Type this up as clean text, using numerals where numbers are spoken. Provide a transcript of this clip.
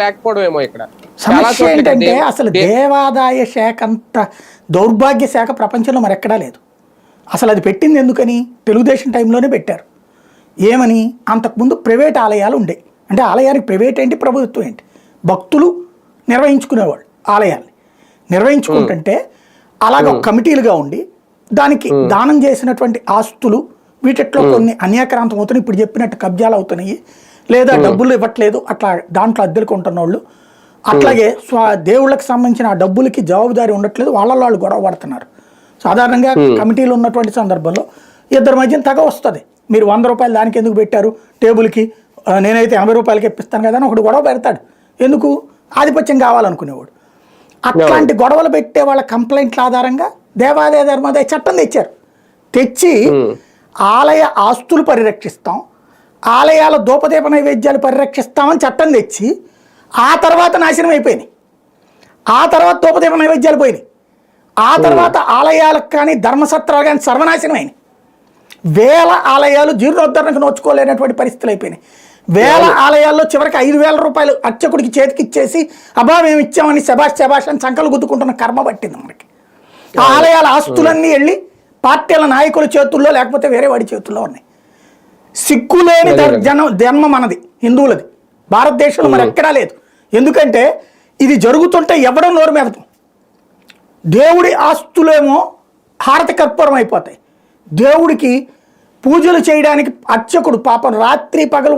లేకపోవడమేమో ఇక్కడ సమస్య ఏంటంటే అసలు దేవాదాయ శాఖ అంత దౌర్భాగ్య శాఖ ప్రపంచంలో మరెక్కడా లేదు. అసలు అది పెట్టింది ఎందుకని తెలుగుదేశం టైంలోనే పెట్టారు. ఏమని? అంతకుముందు ప్రైవేట్ ఆలయాలు ఉండేవి. అంటే ఆలయానికి ప్రైవేట్ ఏంటి, ప్రభుత్వం ఏంటి, భక్తులు నిర్వహించుకునేవాళ్ళు ఆలయాల్ని. నిర్వహించుకుంటుంటే అలాగ కమిటీలుగా ఉండి దానికి దానం చేసినటువంటి ఆస్తులు వీటిట్లో కొన్ని అన్యాక్రాంతం అవుతున్నాయి. ఇప్పుడు చెప్పినట్టు కబ్జాలు అవుతున్నాయి, లేదా డబ్బులు ఇవ్వట్లేదు, అట్లా దాంట్లో అద్దెలకు ఉంటున్న వాళ్ళు. అట్లాగే దేవుళ్ళకి సంబంధించిన ఆ డబ్బులకి జవాబుదారీ ఉండట్లేదు, వాళ్ళు గొడవ పడుతున్నారు. సాధారణంగా కమిటీలు ఉన్నటువంటి సందర్భంలో ఇద్దరి మధ్య తెగ వస్తుంది. మీరు 100 రూపాయలు దానికి ఎందుకు పెట్టారు టేబుల్కి, నేనైతే 80 రూపాయలకి ఇప్పిస్తాను కదా అని ఒకటి గొడవ పెడతాడు. ఎందుకు? ఆధిపత్యం కావాలనుకునేవాడు. అట్లాంటి గొడవలు పెట్టే వాళ్ళ కంప్లైంట్ల ఆధారంగా దేవాదాయ ధర్మాదాయ చట్టం తెచ్చారు. తెచ్చి ఆలయ ఆస్తులు పరిరక్షిస్తాం, ఆలయాల ధూపదీప నైవేద్యాలు పరిరక్షిస్తామని చట్టం తెచ్చి ఆ తర్వాత నాశనం అయిపోయినాయి. ఆ తర్వాత ధూపదీప నైవేద్యాలు పోయినాయి. ఆ తర్వాత ఆలయాలకు కానీ ధర్మసత్రాలు కానీ సర్వనాశనం అయినాయి. వేల ఆలయాలు జీర్ణోద్ధరణకు నోచుకోలేనటువంటి పరిస్థితులు అయిపోయినాయి. వేల ఆలయాల్లో చివరికి 5,000 రూపాయలు అర్చకుడికి చేతికి ఇచ్చేసి అబ్బా మేము ఇచ్చామని శబాష్ అని సంకలు గుద్దుకుంటున్న కర్మ పట్టింది మనకి. ఆ ఆలయాల ఆస్తులన్నీ వెళ్ళి పార్టీల నాయకుల చేతుల్లో లేకపోతే వేరే వాడి చేతుల్లో ఉన్నాయి. సిగ్గులేని జన్మ మనది, హిందువులది. భారతదేశంలో మరి ఎక్కడా లేదు. ఎందుకంటే ఇది జరుగుతుంటే ఎవడం నోరు మెదపం. దేవుడి ఆస్తులేమో హారతి కర్పూరం అయిపోతాయి. దేవుడికి పూజలు చేయడానికి అర్చకుడు పాపం రాత్రి పగలు